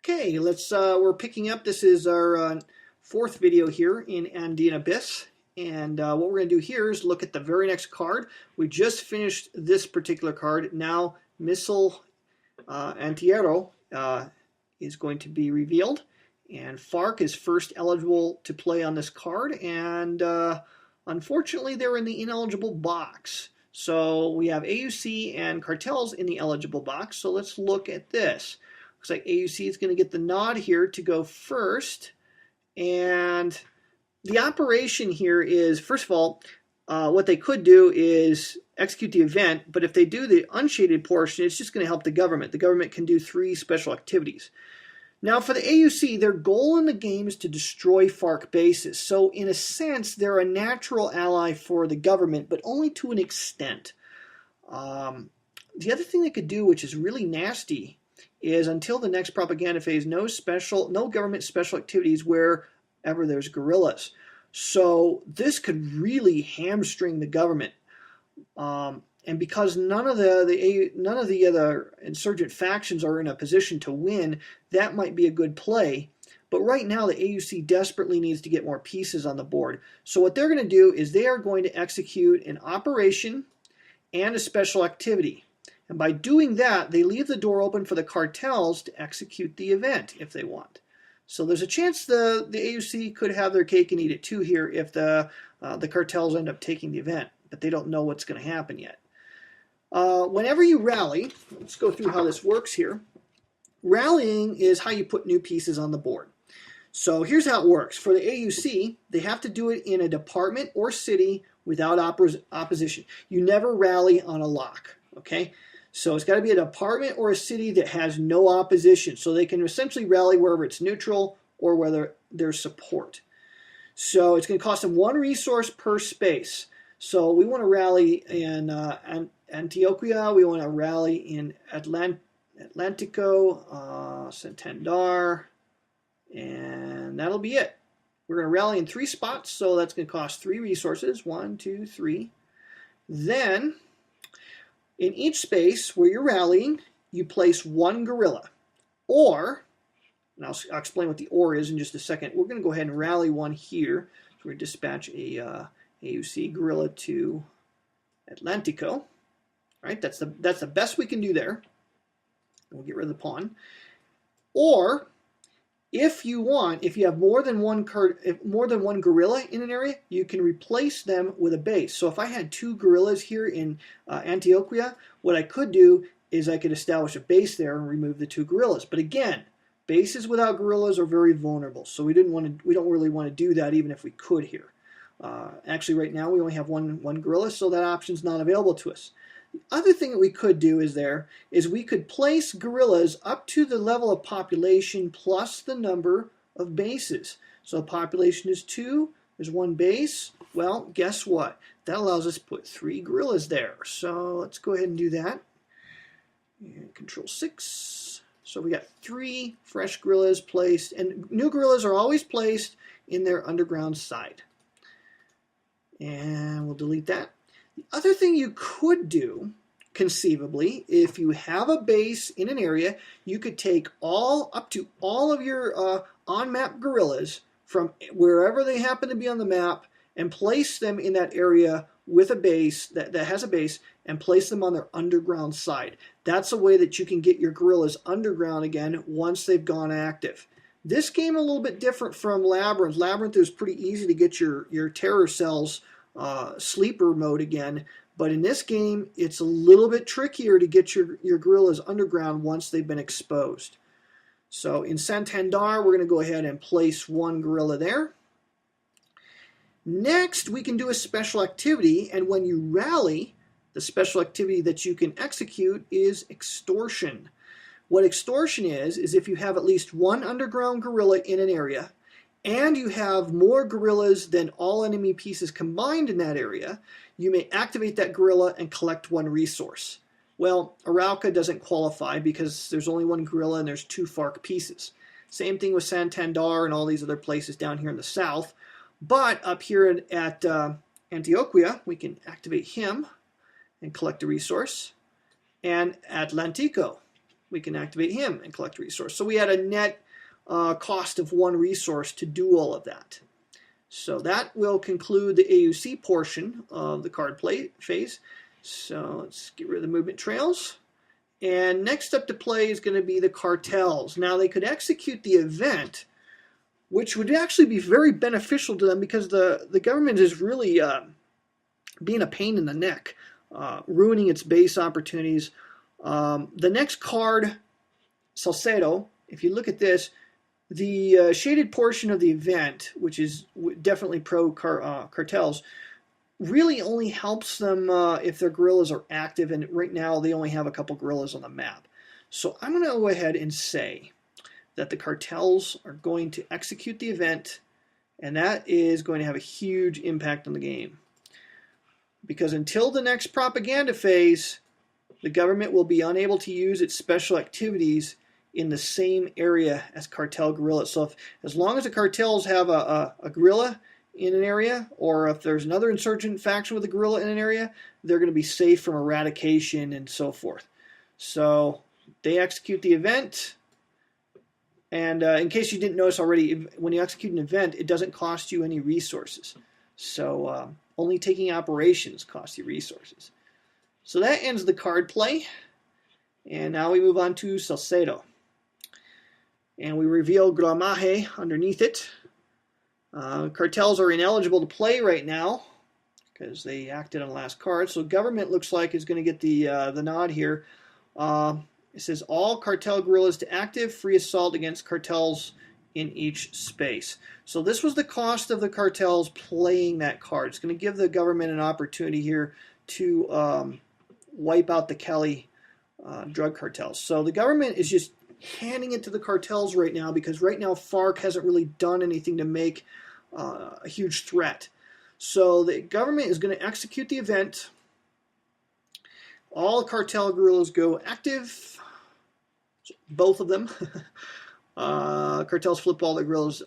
Okay, we're picking up. This is our fourth video here in Andean Abyss. And what we're going to do here is look at the very next card. We just finished this particular card. Now, Missile Antiero is going to be revealed. And FARC is first eligible to play on this card. And unfortunately, they're in the ineligible box. So we have AUC and cartels in the eligible box. So let's look at this. Looks like AUC is going to get the nod here to go first. And the operation here is, first of all, what they could do is execute the event, but if they do the unshaded portion, it's just going to help the government. The government can do 3 special activities. Now for the AUC, their goal in the game is to destroy FARC bases. So in a sense, they're a natural ally for the government, but only to an extent. The other thing they could do, which is really nasty, is until the next propaganda phase, no government special activities wherever there's guerrillas. So this could really hamstring the government. And because none of the other insurgent factions are in a position to win, that might be a good play. But right now, the AUC desperately needs to get more pieces on the board. So what they're going to do is they are going to execute an operation and a special activity. And by doing that, they leave the door open for the cartels to execute the event if they want. So there's a chance the AUC could have their cake and eat it too here if the cartels end up taking the event. But they don't know what's going to happen yet. Whenever you rally, let's go through how this works here. Rallying is how you put new pieces on the board. So here's how it works. For the AUC, they have to do it in a department or city without opposition. You never rally on a lock, okay? So it's got to be a department or a city that has no opposition. So they can essentially rally wherever it's neutral or whether there's support. So it's going to cost them 1 resource per space. So we want to rally in Antioquia. We want to rally in Atlantico, Santander, and that'll be it. We're going to rally in 3 spots, so that's going to cost 3 resources. 1, 2, 3. Then, in each space where you're rallying, you place 1 guerrilla. Or, and I'll explain what the or is in just a second. We're going to go ahead and rally 1 here. So we're going to dispatch a AUC guerrilla to Atlantico. Right, that's the best we can do there. We'll get rid of the pawn. Or if you have more than one guerrilla in an area, you can replace them with a base. So if I had 2 guerrillas here in Antioquia, what I could do is I could establish a base there and remove the 2 guerrillas. But again, bases without guerrillas are very vulnerable. So we don't really want to do that even if we could here. Actually, right now we only have one guerrilla, so that option's not available to us. The other thing that we could do is we could place guerrillas up to the level of population plus the number of bases. So the population is 2, there's 1 base. Well, guess what? That allows us to put 3 guerrillas there. So let's go ahead and do that. And Control 6. So we got 3 fresh guerrillas placed, and new guerrillas are always placed in their underground side. And we'll delete that. The other thing you could do, conceivably, if you have a base in an area, you could take up to all of your on-map guerrillas from wherever they happen to be on the map and place them in that area with a base that has a base and place them on their underground side. That's a way that you can get your guerrillas underground again once they've gone active. This game is a little bit different from Labyrinth. Labyrinth is pretty easy to get your terror cells sleeper mode again, but in this game it's a little bit trickier to get your guerrillas underground once they've been exposed. So in Santander, we're going to go ahead and place 1 guerrilla there. Next, we can do a special activity, and when you rally, the special activity that you can execute is extortion. What extortion is if you have at least 1 underground guerrilla in an area, and you have more guerrillas than all enemy pieces combined in that area, you may activate that guerrilla and collect 1 resource. Well, Arauca doesn't qualify because there's only 1 guerrilla and there's 2 FARC pieces. Same thing with Santander and all these other places down here in the south. But up here at Antioquia, we can activate him and collect a resource. And Atlantico, we can activate him and collect a resource. So we had a net cost of 1 resource to do all of that. So that will conclude the AUC portion of the card play phase. So let's get rid of the movement trails. And next up to play is going to be the cartels. Now they could execute the event, which would actually be very beneficial to them because the government is really being a pain in the neck, ruining its base opportunities. The next card, Salcedo, if you look at this, the shaded portion of the event, which is definitely pro-cartels, really only helps them if their guerrillas are active, and right now they only have a couple guerrillas on the map. So I'm going to go ahead and say that the cartels are going to execute the event, and that is going to have a huge impact on the game. Because until the next propaganda phase, the government will be unable to use its special activities in the same area as cartel guerrillas. So as long as the cartels have a guerrilla in an area, or if there's another insurgent faction with a guerrilla in an area, they're going to be safe from eradication and so forth. So they execute the event, and in case you didn't notice already, when you execute an event, it doesn't cost you any resources. So only taking operations costs you resources. So that ends the card play, and now we move on to Salcedo. And we reveal Gramaje underneath it. Cartels are ineligible to play right now because they acted on the last card. So government looks like is going to get the nod here. It says all cartel guerrillas to active, free assault against cartels in each space. So this was the cost of the cartels playing that card. It's going to give the government an opportunity here to wipe out the Cali drug cartels. So the government is just handing it to the cartels right now because right now FARC hasn't really done anything to make a huge threat. So the government is going to execute the event. All cartel guerrillas go active, both of them. Cartels flip all the guerrillas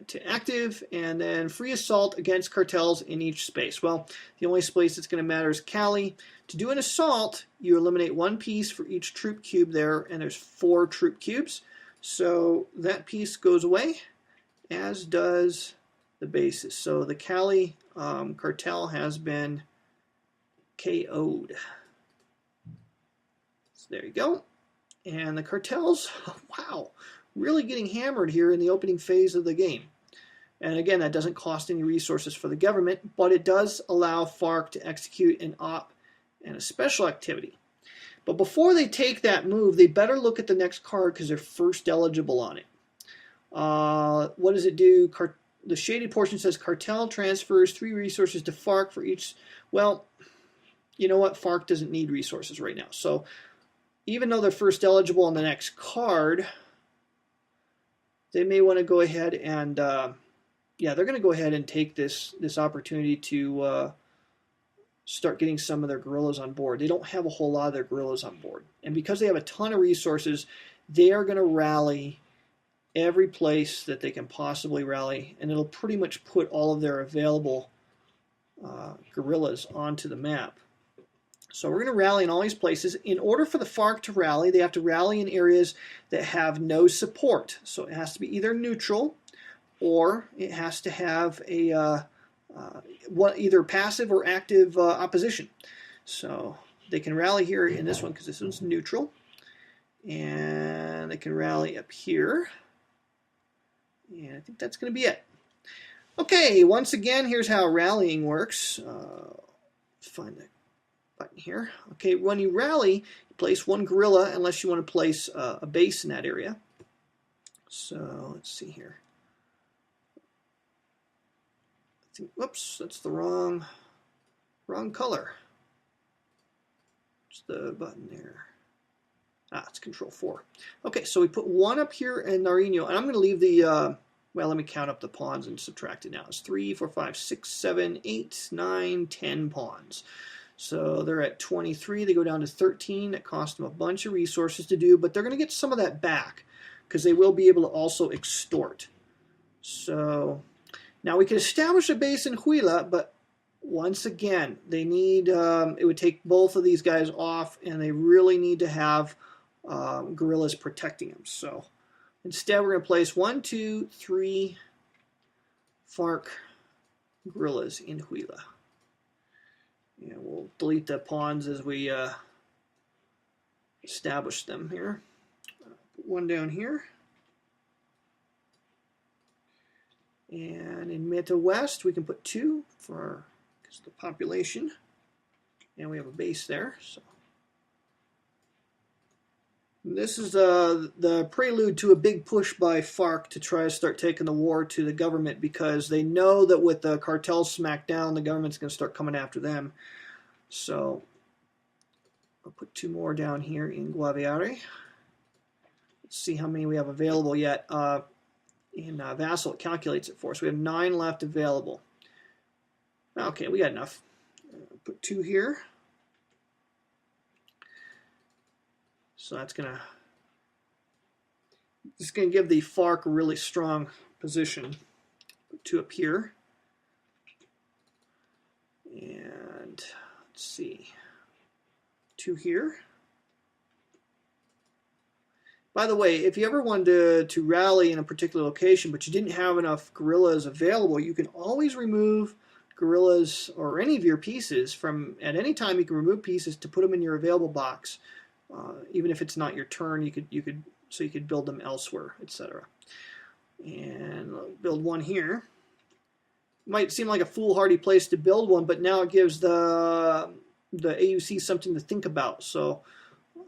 to active, and then free assault against cartels in each space. Well, the only space that's going to matter is Cali. To do an assault, you eliminate 1 piece for each troop cube there, and there's 4 troop cubes. So that piece goes away, as does the bases. So the Cali cartel has been KO'd. So there you go. And the cartels, wow, really getting hammered here in the opening phase of the game. And again, that doesn't cost any resources for the government, but it does allow FARC to execute an op and a special activity. But before they take that move, they better look at the next card because they're first eligible on it. What does it do? The shaded portion says cartel transfers 3 resources to FARC for each. Well, you know what? FARC doesn't need resources right now. So even though they're first eligible on the next card, they may want to go ahead and, yeah, they're going to go ahead and take this opportunity to start getting some of their guerrillas on board. They don't have a whole lot of their guerrillas on board. And because they have a ton of resources, they are going to rally every place that they can possibly rally, and it'll pretty much put all of their available guerrillas onto the map. So we're going to rally in all these places. In order for the FARC to rally, they have to rally in areas that have no support. So it has to be either neutral, or it has to have a either passive or active opposition. So they can rally here in this one because this one's neutral, and they can rally up here. And I think that's going to be it. Okay, once again, here's how rallying works. Find the button here. Okay, when you rally, you place 1 guerrilla unless you want to place a base in that area. So let's see here. Whoops, that's the wrong color. It's the button there. It's Control 4. Okay, so we put 1 up here in Nariño, and I'm going to leave the, well, let me count up the pawns and subtract it now. It's 3, 4, 5, 6, 7, 8, 9, 10 pawns. So they're at 23. They go down to 13. That cost them a bunch of resources to do, but they're going to get some of that back because they will be able to also extort. So now we can establish a base in Huila, but once again, they need, it would take both of these guys off, and they really need to have guerrillas protecting them. So instead, we're going to place 1, 2, 3 FARC guerrillas in Huila. And we'll delete the pawns as we establish them here. Put one down here. And in Meta West, we can put 2 for because of the population. And we have a base there. So this is the prelude to a big push by FARC to try to start taking the war to the government, because they know that with the cartels smacked down, the government's going to start coming after them. So I'll put 2 more down here in Guaviare. Let's see how many we have available yet. In Vassal, it calculates it for us. We have 9 left available. Okay, we got enough. Put 2 here. So that's gonna give the FARC a really strong position. Put 2 up here. And let's see. 2 here. By the way, if you ever wanted to rally in a particular location, but you didn't have enough guerrillas available, you can always remove guerrillas or any of your pieces from, at any time you can remove pieces to put them in your available box. Even if it's not your turn, you could build them elsewhere, etc. And I'll build one here. Might seem like a foolhardy place to build one, but now it gives the AUC something to think about. So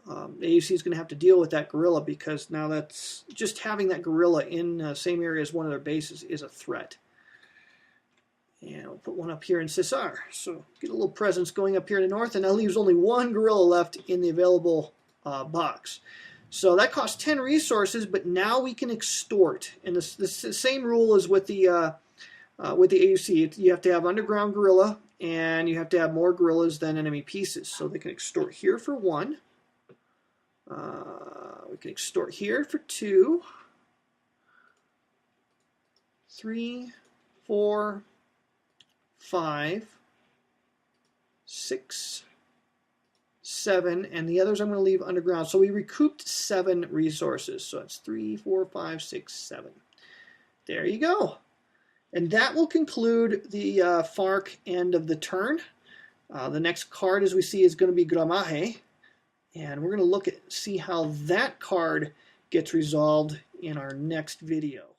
the AUC is going to have to deal with that guerrilla, because now that's just having that guerrilla in the same area as one of their bases is a threat. And we'll put one up here in Cesar. So get a little presence going up here in the north, and that leaves only 1 guerrilla left in the available box. So that costs 10 resources, but now we can extort. And the same rule as with the AUC. You have to have underground guerrilla, and you have to have more guerrillas than enemy pieces. So they can extort here for 1. We can extort here for 2, 3, 4, 5, 6, 7, and the others I'm going to leave underground. So we recouped 7 resources. So it's 3, 4, 5, 6, 7. There you go. And that will conclude the FARC end of the turn. The next card, as we see, is going to be Gramaje. And we're going to see how that card gets resolved in our next video.